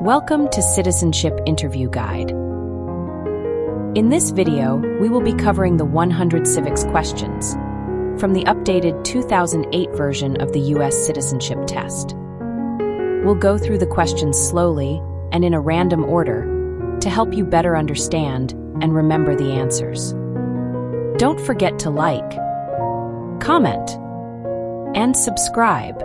Welcome to Citizenship Interview Guide. In this video, we will be covering the 100 civics questions from the updated 2008 version of the U.S. Citizenship Test. We'll go through the questions slowly and in a random order to help you better understand and remember the answers. Don't forget to like, comment, and subscribe.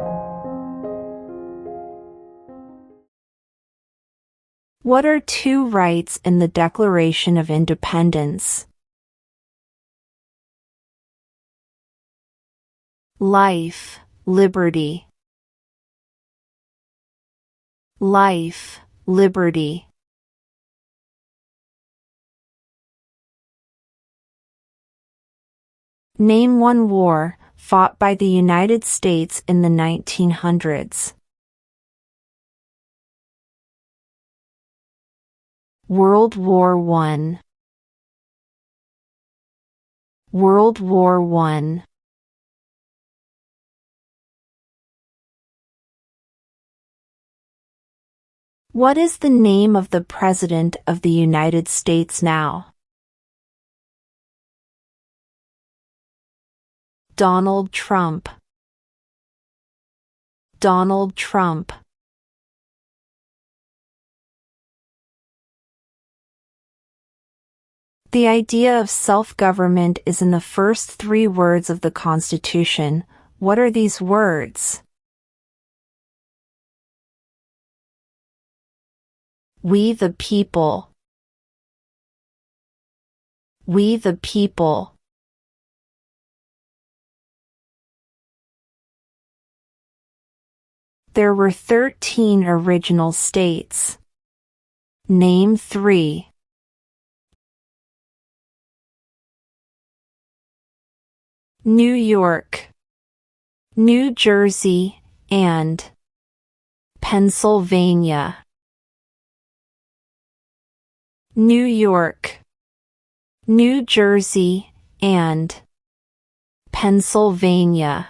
What are two rights in the Declaration of Independence? Life, liberty. Life, liberty. Name one war fought by the United States in the 1900s. World War I. World War I. What is the name of the President of the United States now? Donald Trump. Donald Trump. The idea of self-government is in the first three words of the Constitution. What are these words? We the people. We the people. There were 13 original states. Name three. New York, New Jersey, and Pennsylvania. New York, New Jersey, and Pennsylvania.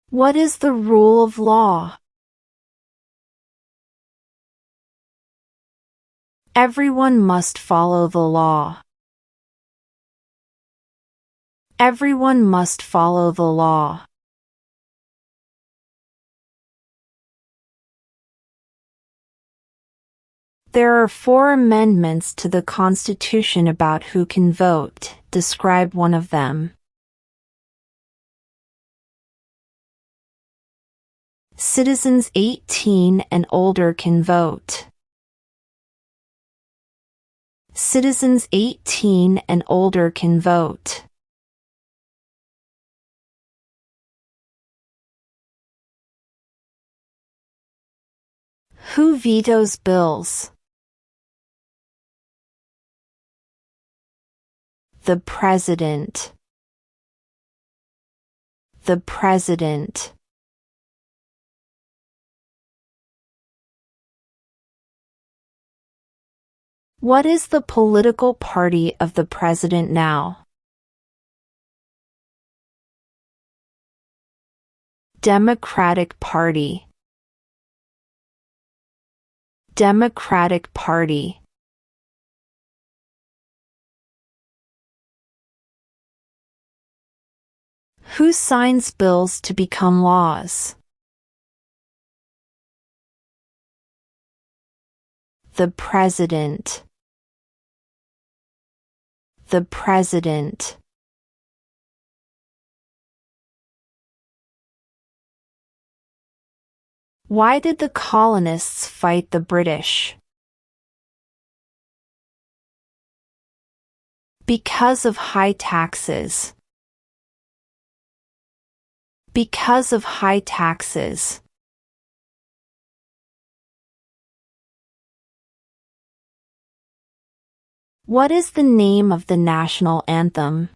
What is the rule of law? Everyone must follow the law. Everyone must follow the law. There are 4 amendments to the Constitution about who can vote. Describe one of them. Citizens 18 and older can vote. Citizens 18 and older can vote. Who vetoes bills? The President. The President. What is the political party of the President now? Democratic Party. Democratic Party. Who signs bills to become laws? The President. The President. Why did the colonists fight the British? Because of high taxes. Because of high taxes. What is the name of the national anthem?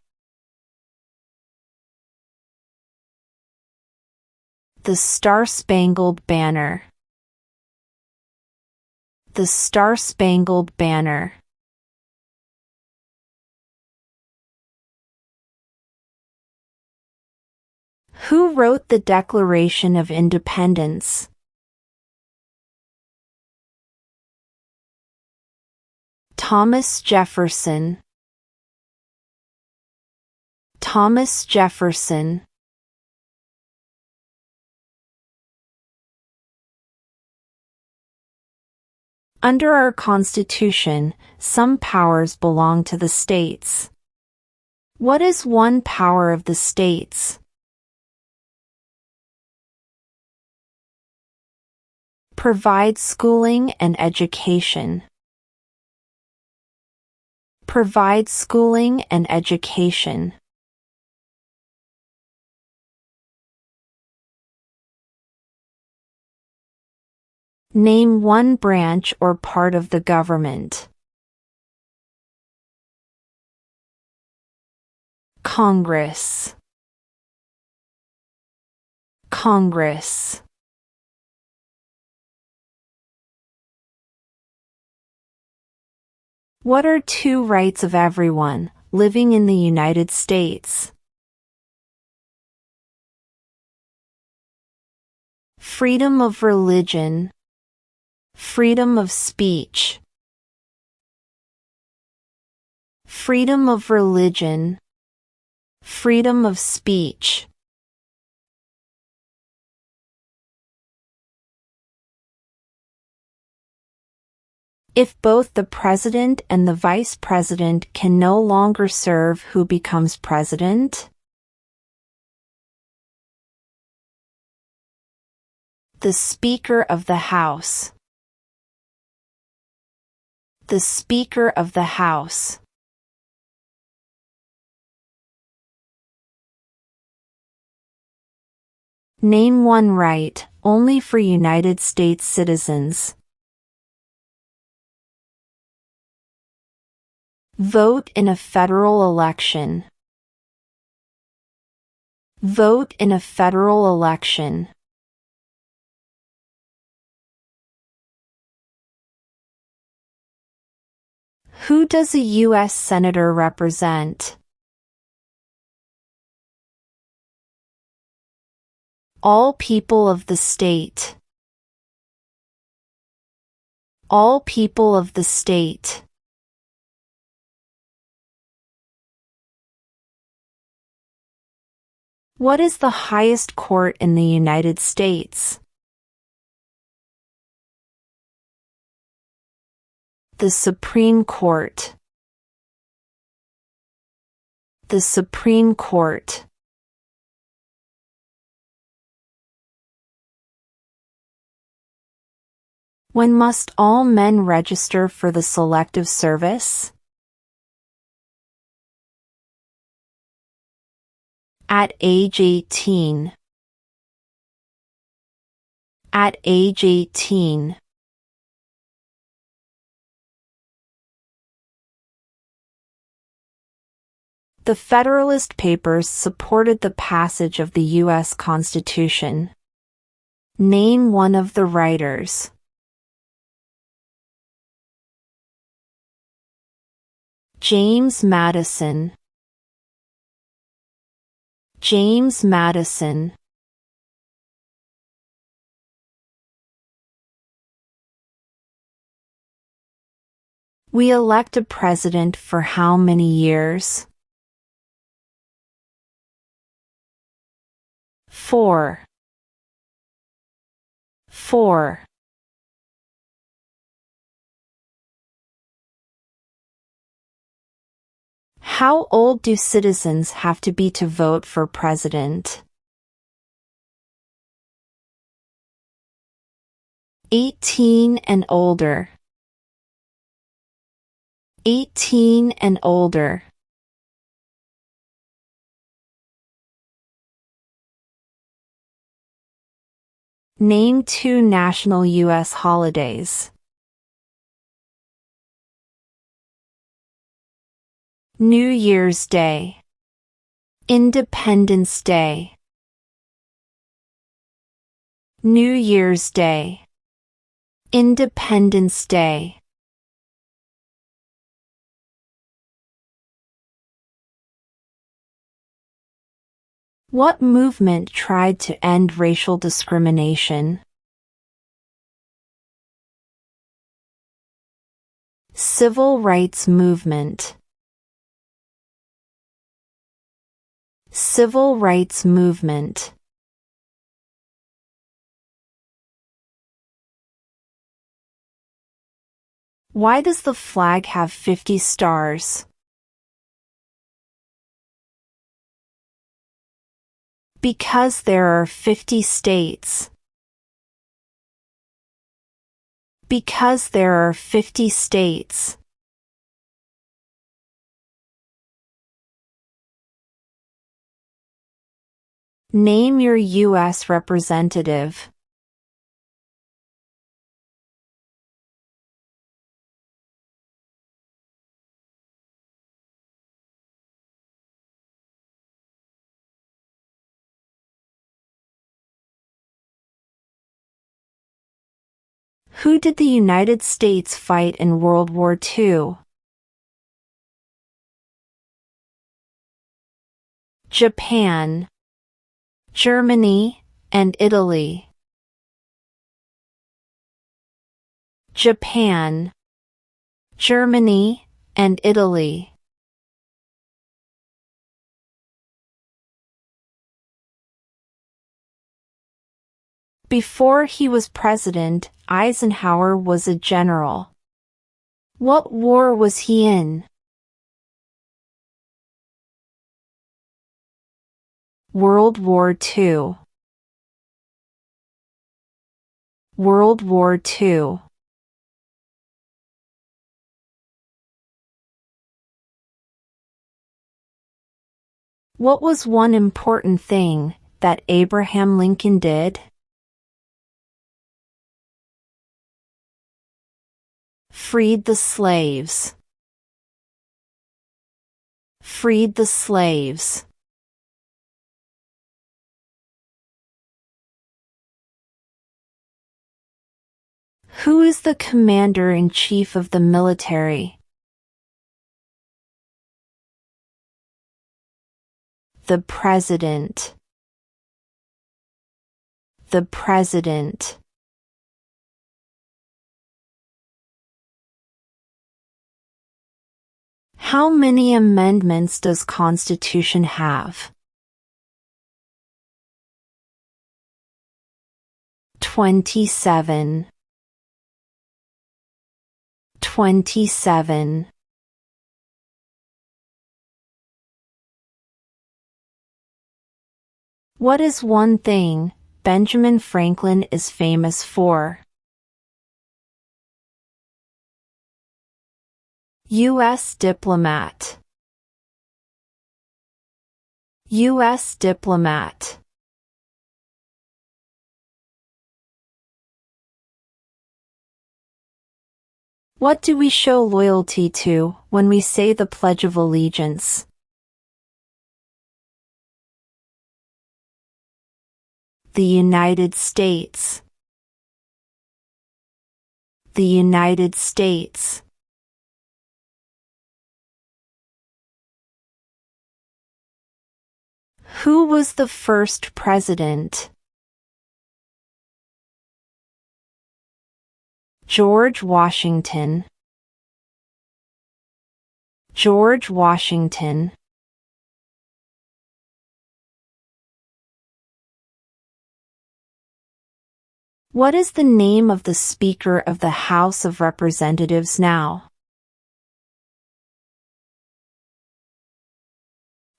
The Star-Spangled Banner. The Star-Spangled Banner. Who wrote the Declaration of Independence? Thomas Jefferson. Thomas Jefferson. Under our Constitution, some powers belong to the states. What is one power of the states? Provide schooling and education. Provide schooling and education. Name one branch or part of the government. Congress. Congress. What are two rights of everyone living in the United States? Freedom of religion. Freedom of speech. Freedom of religion. Freedom of speech. If both the president and the vice president can no longer serve, who becomes president? The Speaker of the House. The Speaker of the House. Name one right, only for United States citizens. Vote in a federal election. Vote in a federal election. Who does a U.S. Senator represent? All people of the state. All people of the state. What is the highest court in the United States? The Supreme Court. The Supreme Court. When must all men register for the Selective Service? At age 18. At age 18. The Federalist Papers supported the passage of the U.S. Constitution. Name one of the writers. James Madison. James Madison. We elect a president for how many years? 4. 4. How old do citizens have to be to vote for president? 18 and older. 18 and older. Name two national U.S. holidays. New Year's Day. Independence Day. New Year's Day. Independence Day. What movement tried to end racial discrimination? Civil rights movement. Civil rights movement. Why does the flag have 50 stars? Because there are 50 states. Because there are 50 states. Name your U.S. representative. Who did the United States fight in World War II? Japan, Germany, and Italy. Japan, Germany, and Italy. Before he was president, Eisenhower was a general. What war was he in? World War II. World War II. What was one important thing that Abraham Lincoln did? Freed the slaves. Freed the slaves. Who is the commander-in-chief of the military? The President. The President. How many amendments does Constitution have? 27. 27. What is one thing Benjamin Franklin is famous for? U.S. diplomat. U.S. diplomat. What do we show loyalty to when we say the Pledge of Allegiance? The United States. The United States. Who was the first president? George Washington. George Washington. What is the name of the Speaker of the House of Representatives now?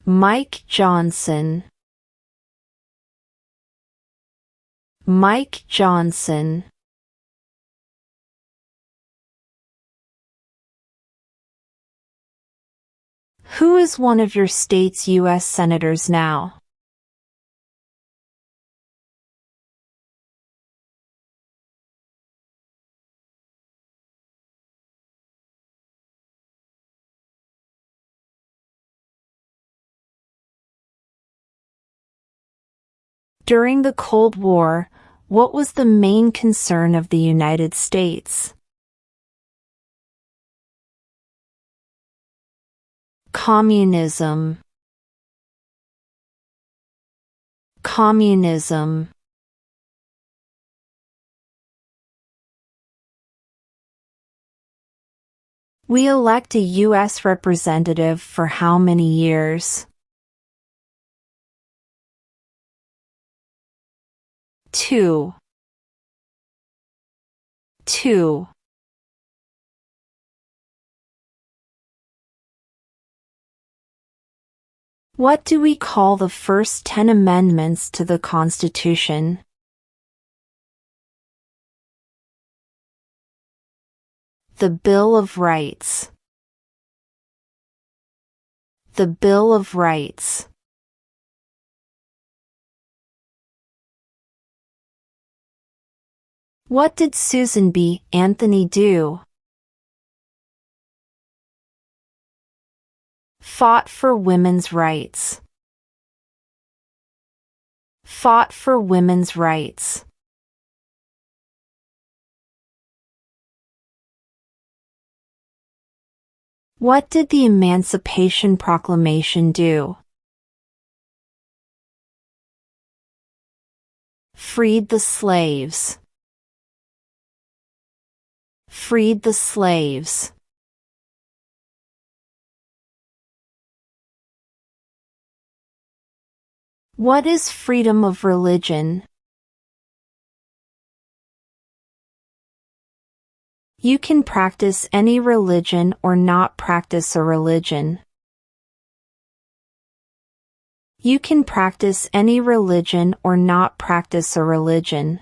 Mike Johnson. Mike Johnson. Who is one of your state's U.S. senators now? During the Cold War, what was the main concern of the United States? Communism. Communism. We elect a U.S. representative for how many years? 2. 2. What do we call the first 10 amendments to the Constitution? The Bill of Rights. The Bill of Rights. What did Susan B. Anthony do? Fought for women's rights. Fought for women's rights. What did the Emancipation Proclamation do? Freed the slaves. Freed the slaves. What is freedom of religion? You can practice any religion or not practice a religion. You can practice any religion or not practice a religion.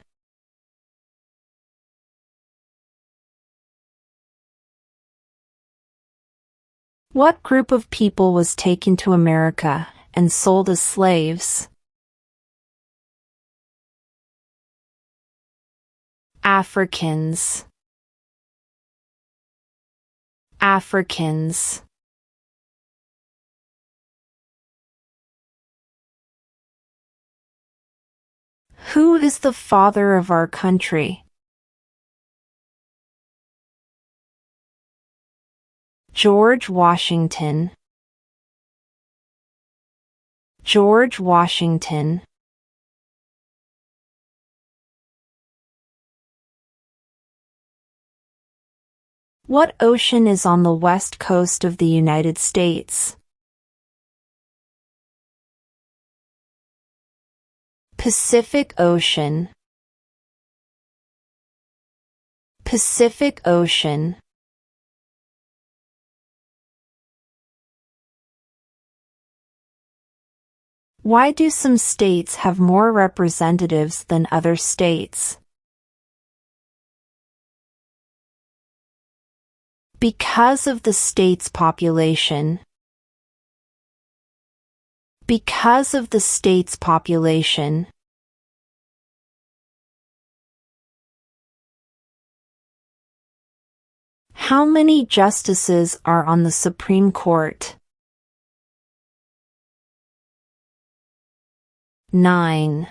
What group of people was taken to America and sold as slaves? Africans. Africans. Who is the father of our country? George Washington. George Washington. What ocean is on the west coast of the United States? Pacific Ocean. Pacific Ocean. Why do some states have more representatives than other states? Because of the state's population. Because of the state's population. How many justices are on the Supreme Court? 9.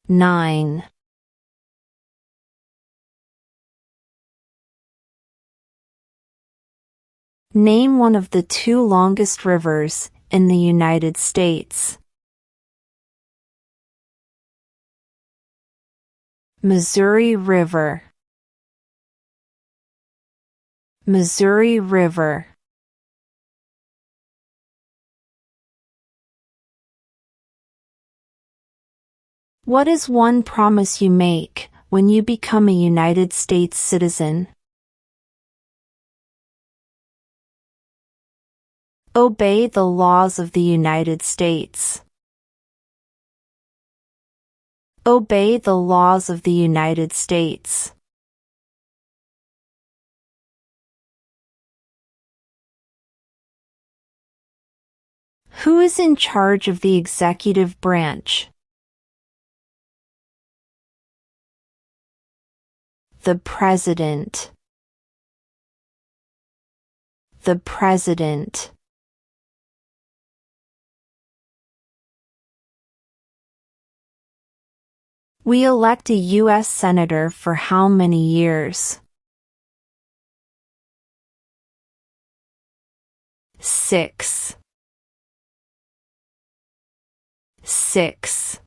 9. Name one of the 2 longest rivers in the United States. Missouri River. Missouri River. What is one promise you make when you become a United States citizen? Obey the laws of the United States. Obey the laws of the United States. Who is in charge of the executive branch? The President. The President. We elect a U.S. Senator for how many years? 6. 6.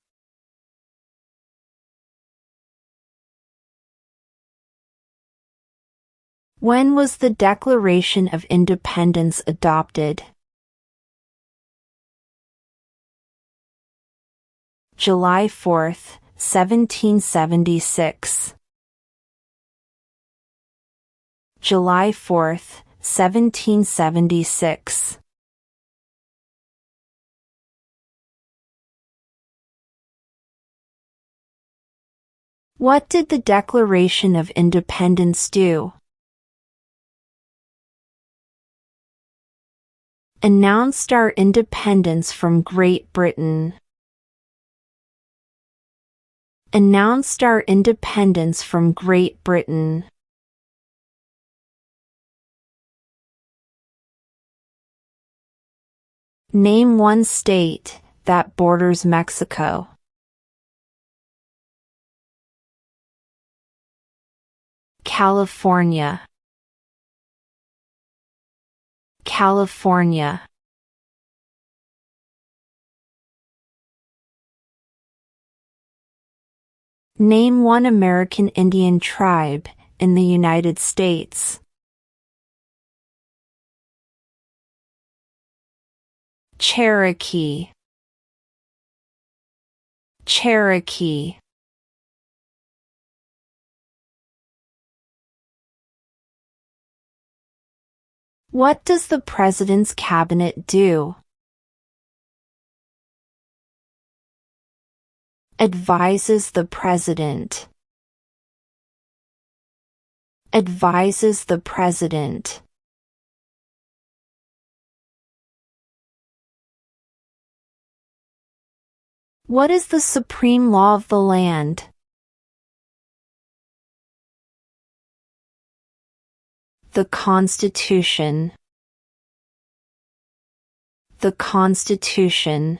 When was the Declaration of Independence adopted? July 4, 1776. July 4, 1776. What did the Declaration of Independence do? Announced our independence from Great Britain. Announced our independence from Great Britain. Name one state that borders Mexico. California. California. Name one American Indian tribe in the United States. Cherokee. Cherokee. What does the President's Cabinet do? Advises the President. Advises the President. What is the supreme law of the land? The Constitution. The Constitution.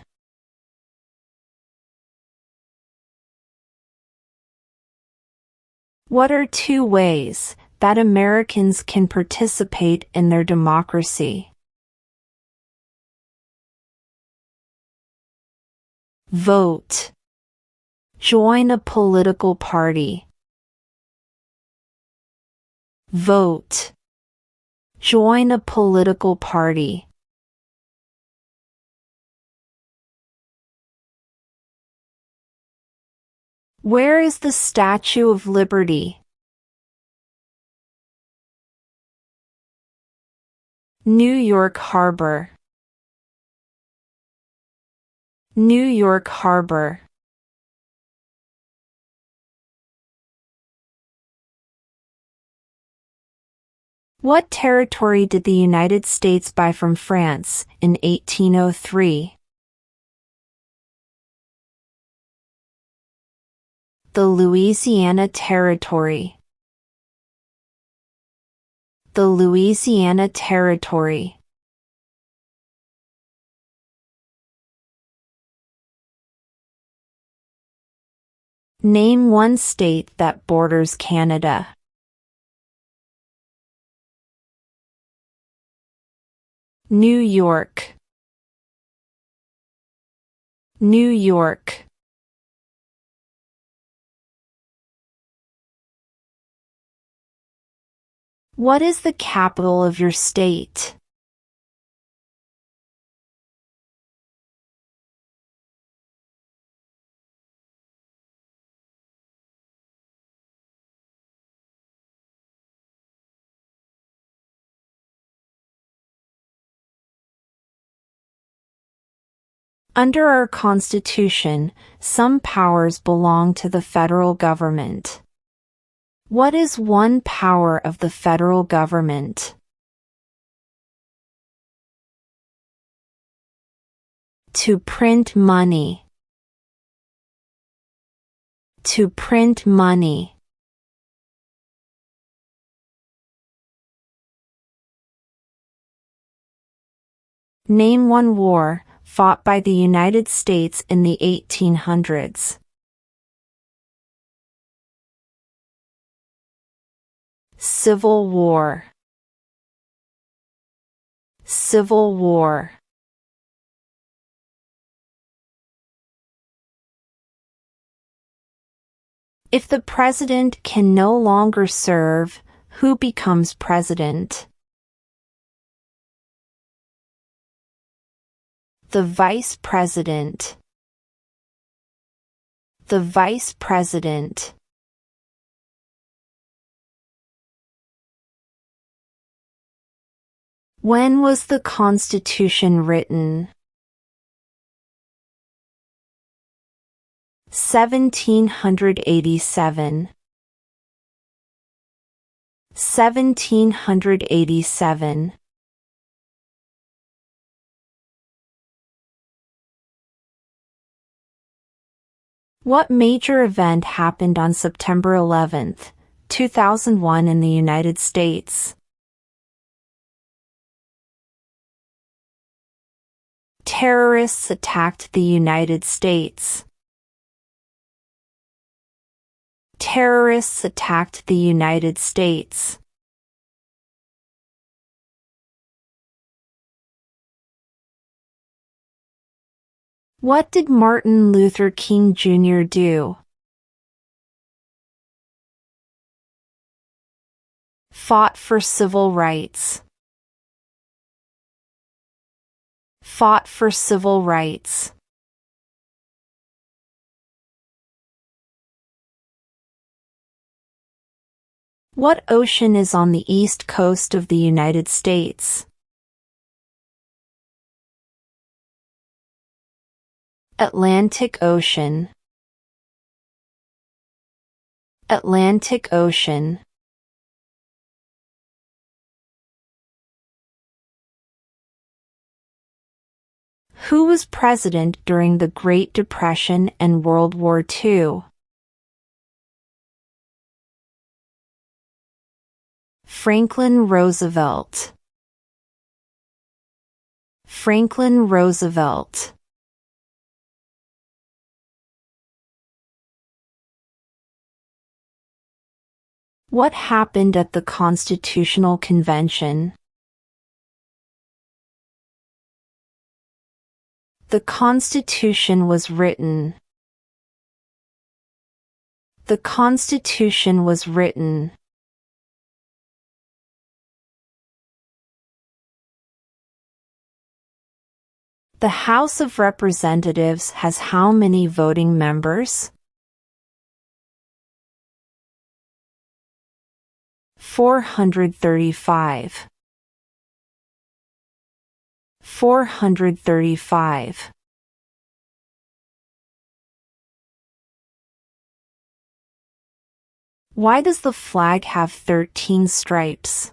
What are two ways that Americans can participate in their democracy? Vote. Join a political party. Vote. Join a political party. Where is the Statue of Liberty? New York Harbor. New York Harbor. What territory did the United States buy from France in 1803? The Louisiana Territory. The Louisiana Territory. Name one state that borders Canada. New York. New York. What is the capital of your state? Under our Constitution, some powers belong to the federal government. What is one power of the federal government? To print money. To print money. Name one war fought by the United States in the 1800s. Civil War. Civil War. If the president can no longer serve, who becomes president? The vice president. The vice president. When was the Constitution written? 1787. 1787. What major event happened on September 11, 2001 in the United States? Terrorists attacked the United States. Terrorists attacked the United States. What did Martin Luther King Jr. do? Fought for civil rights. Fought for civil rights. What ocean is on the east coast of the United States? Atlantic Ocean. Atlantic Ocean. Who was president during the Great Depression and World War II? Franklin Roosevelt. Franklin Roosevelt. What happened at the Constitutional Convention? The Constitution was written. The Constitution was written. The House of Representatives has how many voting members? 435. 435. Why does the flag have 13 stripes?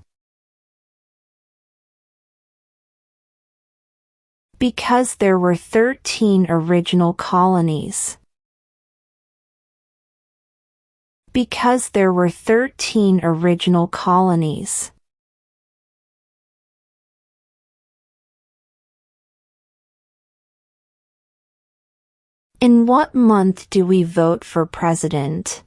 Because there were 13 original colonies. Because there were 13 original colonies. In what month do we vote for president?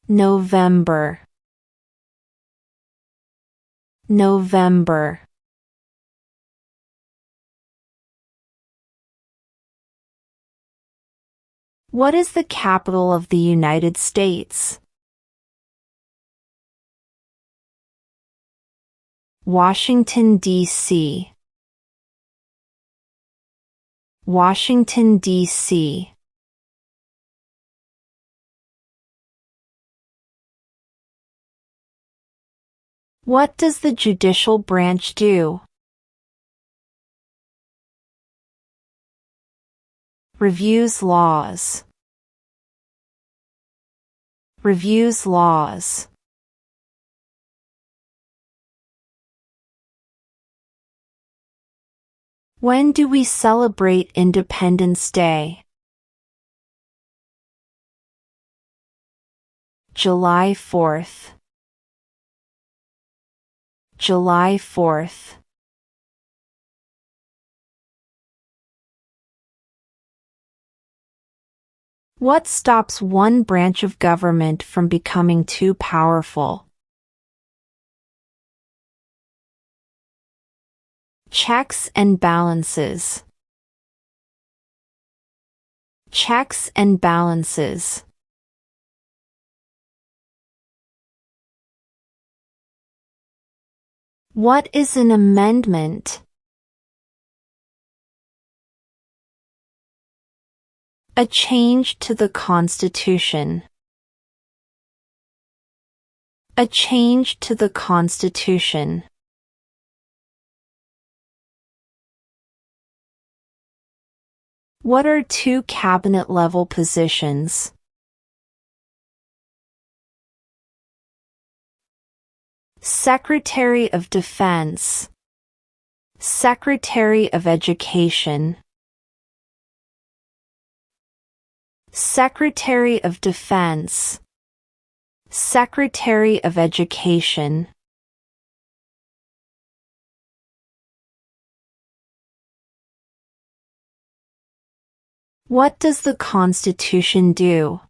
November. November. What is the capital of the United States? Washington, D.C. Washington, D.C. What does the judicial branch do? Reviews laws. Reviews laws. When do we celebrate Independence Day? July 4th. July 4th. What stops one branch of government from becoming too powerful? Checks and balances. Checks and balances. What is an amendment? A change to the Constitution. A change to the Constitution. What are two cabinet-level positions? Secretary of Defense, Secretary of Education. Secretary of Defense, Secretary of Education. What does the Constitution do?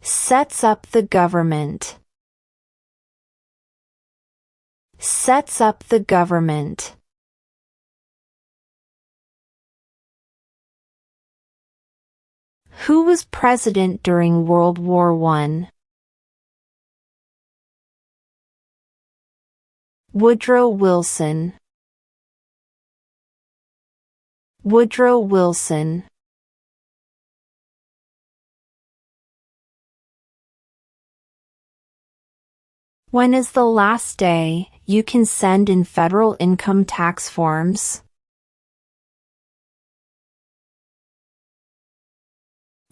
Sets up the government. Sets up the government. Who was president during World War I? Woodrow Wilson. Woodrow Wilson. When is the last day you can send in federal income tax forms?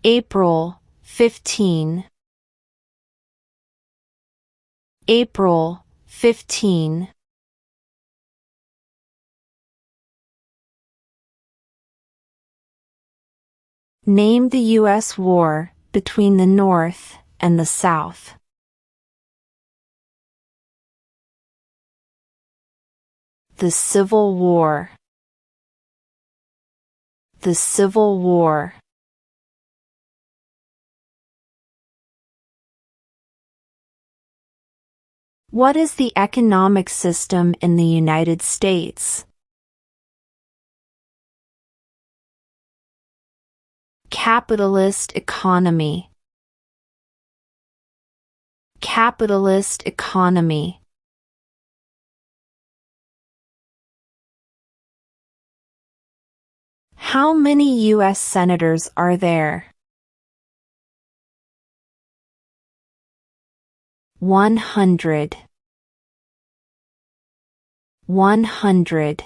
April 15. April 15. Name the U.S. war between the North and the South. The Civil War. The Civil War. What is the economic system in the United States? Capitalist economy. Capitalist economy. How many U.S. senators are there? 100. 100.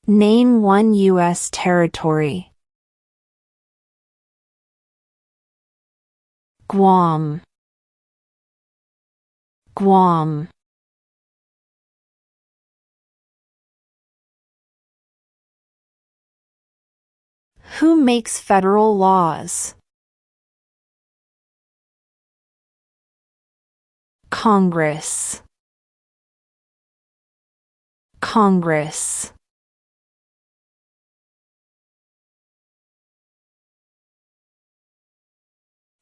Name one U.S. territory. Guam. Guam. Who makes federal laws? Congress. Congress.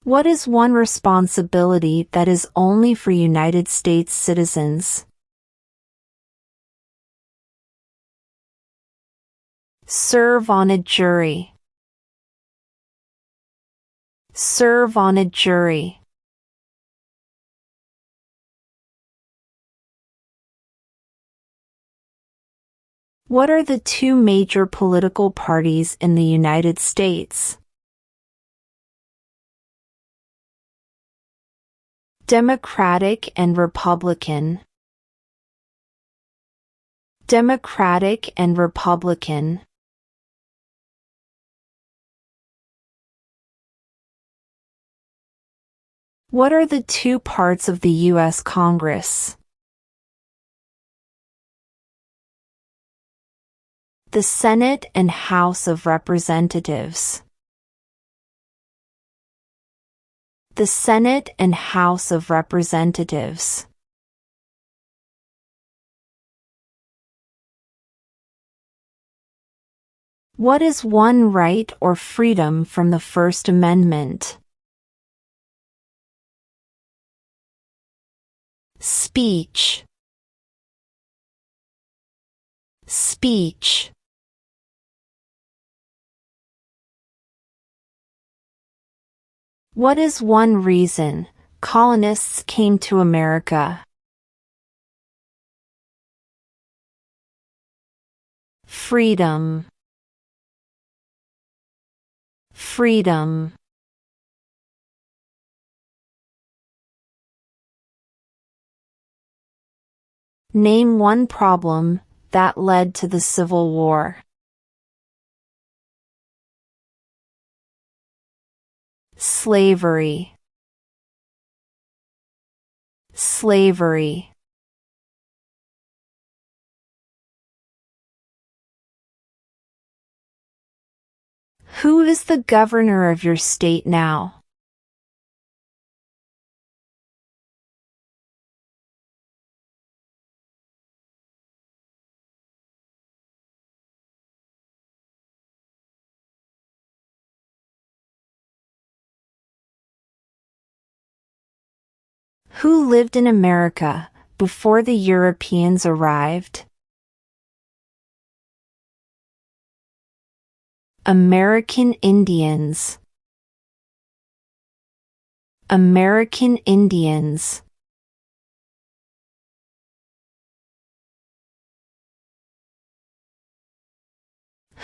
What is one responsibility that is only for United States citizens? Serve on a jury. Serve on a jury. What are the two major political parties in the United States? Democratic and Republican. Democratic and Republican. What are the two parts of the U.S. Congress? The Senate and House of Representatives. The Senate and House of Representatives. What is one right or freedom from the First Amendment? speech, speech. What is one reason colonists came to America? Freedom, freedom. Name one problem that led to the Civil War. Slavery, slavery. Who is the governor of your state now? Who lived in America before the Europeans arrived? American Indians, American Indians.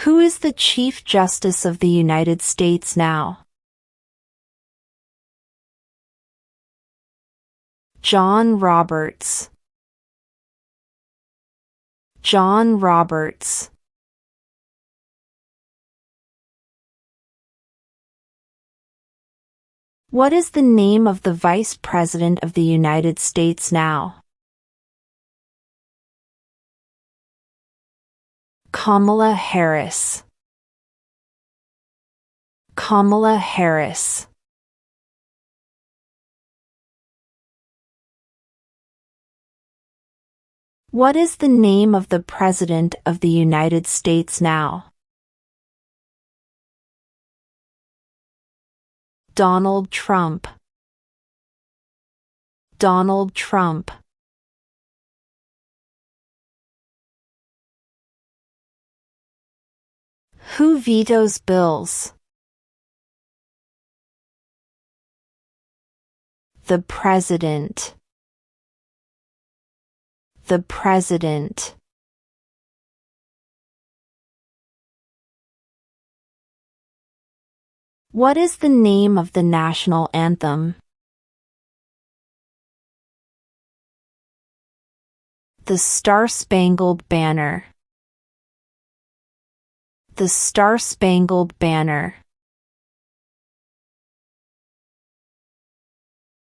Who is the Chief Justice of the United States now? John Roberts, John Roberts. What is the name of the Vice President of the United States now? Kamala Harris, Kamala Harris. What is the name of the President of the United States now? Donald Trump, Donald Trump. Who vetoes bills? The President, the President. What is the name of the national anthem? The Star-Spangled Banner, the Star-Spangled Banner.